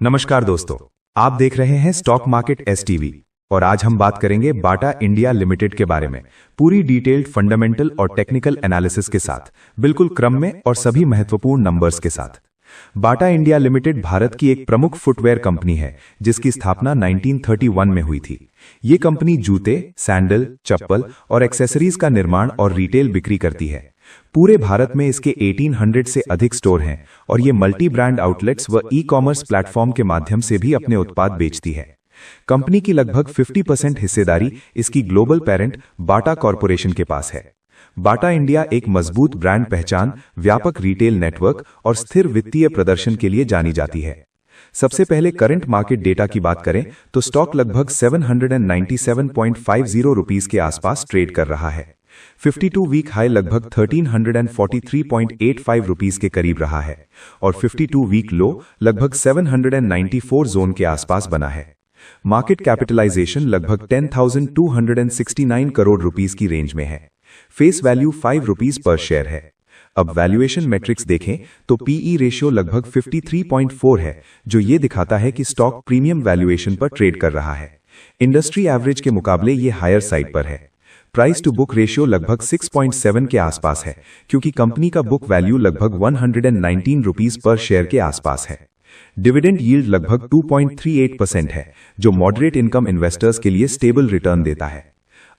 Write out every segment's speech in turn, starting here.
नमस्कार दोस्तों, आप देख रहे हैं स्टॉक मार्केट एसटीवी और आज हम बात करेंगे बाटा इंडिया लिमिटेड के बारे में पूरी डिटेल्ड फंडामेंटल और टेक्निकल एनालिसिस के साथ, बिल्कुल क्रम में और सभी महत्वपूर्ण नंबर्स के साथ। बाटा इंडिया लिमिटेड भारत की एक प्रमुख फुटवेयर कंपनी है जिसकी स्थापना 1931 में हुई थी। ये कंपनी जूते, सैंडल, चप्पल और एक्सेसरीज का निर्माण और रिटेल बिक्री करती है। पूरे भारत में इसके 1800 से अधिक स्टोर हैं और ये मल्टी ब्रांड आउटलेट्स व ई कॉमर्स प्लेटफॉर्म के माध्यम से भी अपने उत्पाद बेचती है। कंपनी की लगभग 50% हिस्सेदारी इसकी ग्लोबल पेरेंट बाटा कॉरपोरेशन के पास है। बाटा इंडिया एक मजबूत ब्रांड पहचान, व्यापक रिटेल नेटवर्क और स्थिर वित्तीय प्रदर्शन के लिए जानी जाती है। सबसे पहले करंट मार्केट डेटा की बात करें तो स्टॉक लगभग 797.50 रुपीस के आसपास ट्रेड कर रहा है। 52 वीक हाई लगभग 1343.85 रुपीस के करीब रहा है और 52 वीक लो लगभग 794 जोन के आसपास बना है। मार्केट कैपिटलाइजेशन लगभग 10,269 करोड़ रुपीस की रेंज में है। फेस वैल्यू 5 रुपीस पर शेयर है। अब वैल्यूएशन मैट्रिक्स देखें तो पीई रेशियो लगभग 53.4 है, जो ये दिखाता है कि स्टॉक प्रीमियम वैल्यूएशन पर ट्रेड कर रहा है। इंडस्ट्री एवरेज के मुकाबले ये हायर साइड पर है। प्राइस टू बुक रेशियो लगभग 6.7 के आसपास है, क्योंकि कंपनी का बुक वैल्यू लगभग 119 रुपीस पर शेयर के आसपास है। डिविडेंड यील्ड लगभग 2.38% है, जो मॉडरेट इनकम इन्वेस्टर्स के लिए स्टेबल रिटर्न देता है।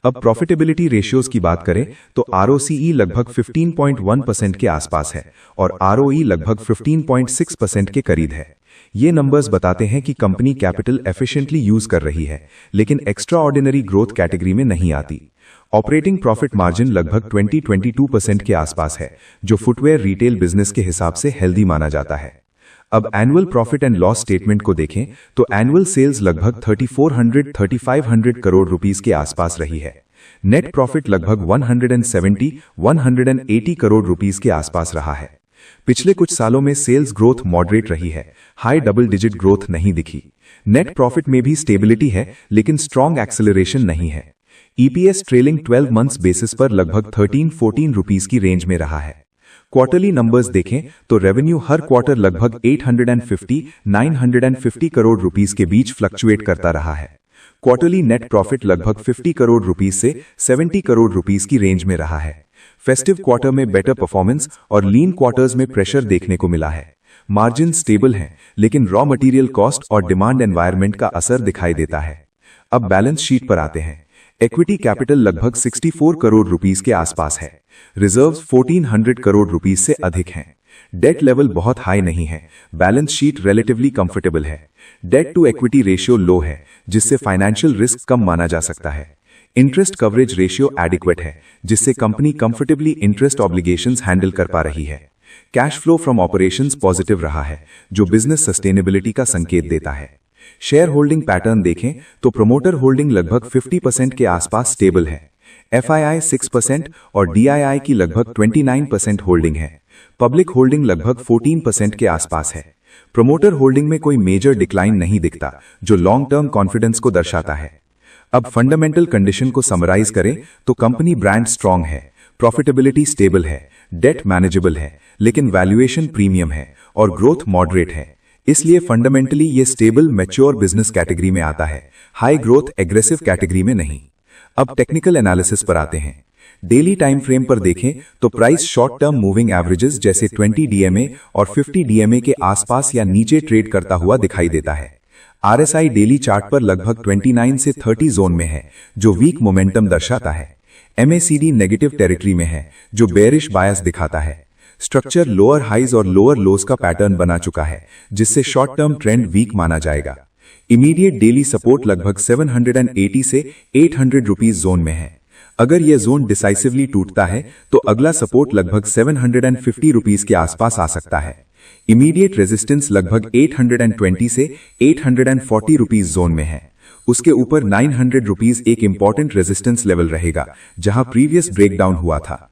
अब प्रॉफिटेबिलिटी रेशियोज की बात करें तो आरओसीई लगभग 15.1% के आसपास है और आरओई लगभग 15.6% के करीब है। ये नंबर्स बताते हैं कि कंपनी कैपिटल एफिशिएंटली यूज कर रही है, लेकिन एक्स्ट्रा ऑर्डिनरी ग्रोथ कैटेगरी में नहीं आती। ऑपरेटिंग प्रॉफिट मार्जिन लगभग 22% के आसपास है, जो फुटवेयर रिटेल बिजनेस के हिसाब से हेल्दी माना जाता है। अब annual profit and loss statement को देखें तो एनुअल सेल्स लगभग 3400-3500 करोड़ रुपीस के आसपास रही है। नेट प्रॉफिट लगभग 170-180 करोड़ रुपीस के आसपास रहा है। पिछले कुछ सालों में सेल्स ग्रोथ मॉडरेट रही है, हाई डबल डिजिट ग्रोथ नहीं दिखी। नेट प्रॉफिट में भी स्टेबिलिटी है, लेकिन स्ट्रॉन्ग एक्सेलरेशन नहीं है। ईपीएस ट्रेलिंग 12 मंथ्स बेसिस पर लगभग 13-14 रुपीस की रेंज में रहा है। क्वार्टरली नंबर्स देखें तो रेवेन्यू हर क्वार्टर लगभग 850-950 करोड़ रुपीस के बीच फ्लक्चुएट करता रहा है। क्वार्टरली नेट प्रॉफिट लगभग 50 करोड़ रुपीस से 70 करोड़ रुपीस की रेंज में रहा है। फेस्टिव क्वार्टर में बेटर परफॉर्मेंस और लीन क्वार्टर्स में प्रेशर देखने को मिला है। मार्जिन स्टेबल हैं, लेकिन रॉ मटेरियल कॉस्ट और डिमांड एनवायरनमेंट का असर दिखाई देता है। अब बैलेंस शीट पर आते हैं। इक्विटी कैपिटल लगभग 64 करोड़ रुपीस के आसपास है। रिजर्व्स 1400 करोड़ रुपीस से अधिक हैं। डेट लेवल बहुत हाई नहीं है। बैलेंस शीट रिलेटिवली कंफर्टेबल है। डेट टू इक्विटी रेशियो लो है, जिससे फाइनेंशियल रिस्क कम माना जा सकता है। इंटरेस्ट कवरेज रेशियो एडिक्वेट है, जिससे company comfortably interest obligations handle कर पा रही है। Cash flow from operations positive रहा है, जो बिजनेस सस्टेनेबिलिटी का संकेत देता है। शेयर होल्डिंग पैटर्न देखें तो प्रोमोटर होल्डिंग लगभग 50% के आसपास स्टेबल है। एफआईआई 6% और डीआईआई की लगभग 29% होल्डिंग है। पब्लिक होल्डिंग लगभग 14% के आसपास है। प्रोमोटर होल्डिंग में कोई मेजर डिक्लाइन नहीं दिखता, जो लॉन्ग टर्म कॉन्फिडेंस को दर्शाता है। अब फंडामेंटल कंडीशन को समराइज करें तो कंपनी ब्रांड स्ट्रांग है, प्रॉफिटेबिलिटी स्टेबल है, डेट मैनेजेबल है, लेकिन वैल्यूएशन प्रीमियम है और ग्रोथ मॉडरेट है। इसलिए फंडामेंटली ये स्टेबल मैच्योर बिजनेस कैटेगरी में आता है, हाई ग्रोथ एग्रेसिव कैटेगरी में नहीं। अब टेक्निकल एनालिसिस पर आते हैं। डेली टाइम फ्रेम पर देखें तो price short term moving averages जैसे 20 डीएमए और 50 डीएमए के आसपास या नीचे ट्रेड करता हुआ दिखाई देता है। आरएसआई डेली चार्ट पर लगभग 29 से 30 जोन में है, जो वीक मोमेंटम दर्शाता है। एमएसीडी नेगेटिव टेरिटरी में है, जो बेयरिश बायस दिखाता है। स्ट्रक्चर लोअर हाइज और लोअर लोज का पैटर्न बना चुका है, जिससे शॉर्ट टर्म ट्रेंड वीक माना जाएगा। इमीडिएट डेली सपोर्ट लगभग 780 से 800 रुपीस जोन में है। अगर यह जोन डिसाइसिवली टूटता है तो अगला सपोर्ट लगभग 750 रुपीस के आसपास आ सकता है। इमीडिएट रेजिस्टेंस लगभग 820 से 840 रुपीस जोन में है। उसके ऊपर 900 रुपीस एक इंपॉर्टेंट रेजिस्टेंस लेवल रहेगा, जहां प्रीवियस ब्रेकडाउन हुआ था।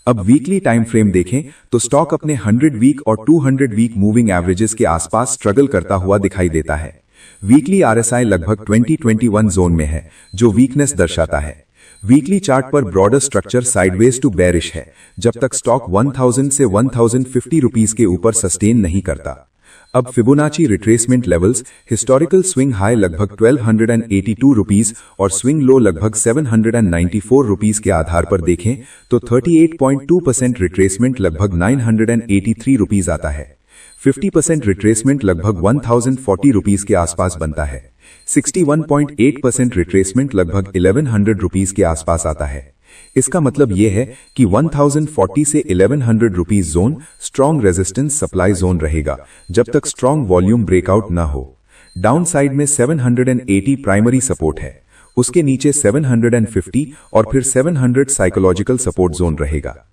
अब वीकली टाइम फ्रेम देखें तो स्टॉक अपने 100 वीक और 200 वीक मूविंग एवरेजेस के आसपास स्ट्रगल करता हुआ दिखाई देता है। वीकली आरएसआई लगभग 2021 जोन में है, जो वीकनेस दर्शाता है। वीकली चार्ट पर broader structure sideways to bearish है, जब तक स्टॉक 1000 से 1050 रुपीस के ऊपर सस्टेन नहीं करता। अब Fibonacci retracement levels historical swing high लगभग 1282 रुपीस और स्विंग लो लगभग 794 रुपीस के आधार पर देखें तो 38.2% रिट्रेसमेंट लगभग 983 रुपीस आता है। 50% रिट्रेसमेंट लगभग 1040 रुपीस के आसपास बनता है। 61.8% रिट्रेसमेंट लगभग 1100 रुपीस के आसपास आता है। इसका मतलब यह है कि 1040 से 1100 rupees zone strong resistance supply zone रहेगा जब तक स्ट्रॉन्ग वॉल्यूम ब्रेकआउट न हो। डाउन साइड में 780 प्राइमरी सपोर्ट है, उसके नीचे 750 और फिर 700 साइकोलॉजिकल सपोर्ट जोन रहेगा।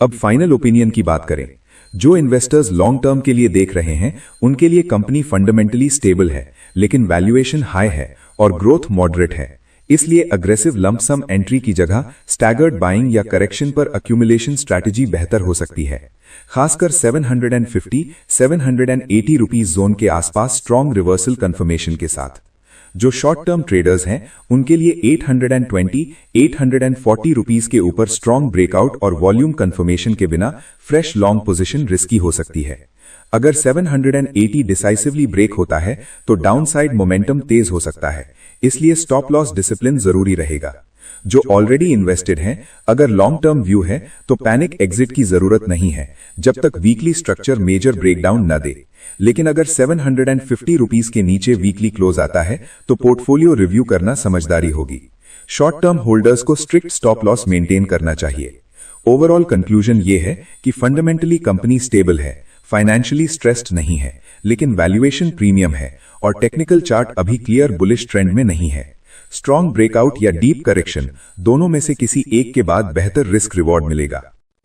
अब फाइनल ओपिनियन की बात करें, जो इन्वेस्टर्स लॉन्ग टर्म के लिए देख रहे हैं उनके लिए कंपनी फंडामेंटली स्टेबल है, लेकिन वैल्यूएशन हाई है और ग्रोथ मॉडरेट है। इसलिए अग्रेसिव लंप सम एंट्री की जगह स्टैगर्ड बाइंग या करेक्शन पर अक्यूमुलेशन स्ट्रैटेजी बेहतर हो सकती है, खासकर 750-780 रुपीस जोन के आसपास स्ट्रॉन्ग रिवर्सल कंफर्मेशन के साथ। जो शॉर्ट टर्म ट्रेडर्स हैं उनके लिए 820-840 रुपीस के ऊपर स्ट्रॉन्ग ब्रेकआउट और वॉल्यूम कंफर्मेशन के बिना फ्रेश लॉन्ग पोजीशन रिस्की हो सकती है। अगर 780 डिसाइसिवली ब्रेक होता है तो डाउनसाइड मोमेंटम तेज हो सकता है, इसलिए स्टॉप लॉस डिसिप्लिन जरूरी रहेगा। जो ऑलरेडी इन्वेस्टेड हैं, अगर लॉन्ग टर्म व्यू है तो पैनिक एग्जिट की जरूरत नहीं है जब तक वीकली स्ट्रक्चर मेजर ब्रेकडाउन न दे। लेकिन अगर 750 रुपीस के नीचे वीकली क्लोज आता है तो पोर्टफोलियो रिव्यू करना समझदारी होगी। शॉर्ट टर्म होल्डर्स को स्ट्रिक्ट स्टॉप लॉस मेंटेन करना चाहिए। ओवरऑल कंक्लूजन ये है कि फंडामेंटली कंपनी स्टेबल है, फाइनेंशियली स्ट्रेस्ड नहीं है, लेकिन वैल्यूएशन प्रीमियम है और टेक्निकल चार्ट अभी क्लियर बुलिश ट्रेंड में नहीं है। स्ट्रॉन्ग ब्रेकआउट या डीप करेक्शन, दोनों में से किसी एक के बाद बेहतर रिस्क रिवॉर्ड मिलेगा।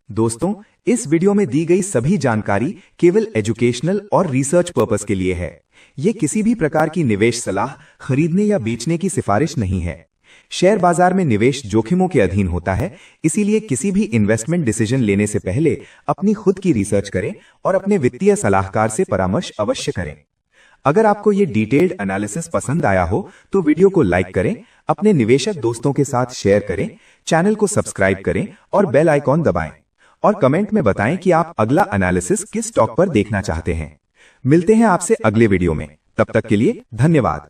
दोस्तों, इस वीडियो में दी गई सभी जानकारी केवल एजुकेशनल और रिसर्च पर्पस के लिए है। ये किसी भी प्रकार की निवेश सलाह, खरीदने या बेचने की सिफारिश नहीं है। शेयर बाजार में निवेश जोखिमों के अधीन होता है, इसीलिए किसी भी इन्वेस्टमेंट डिसीजन लेने से पहले अपनी खुद की रिसर्च करें और अपने वित्तीय सलाहकार से परामर्श अवश्य करें। अगर आपको ये डिटेल्ड एनालिसिस पसंद आया हो तो वीडियो को लाइक करें, अपने निवेशक दोस्तों के साथ शेयर करें, चैनल को सब्सक्राइब करें और बेल आइकॉन दबाएं और कमेंट में बताएं कि आप अगला एनालिसिस किस स्टॉक पर देखना चाहते हैं। मिलते हैं आपसे अगले वीडियो में, तब तक के लिए धन्यवाद।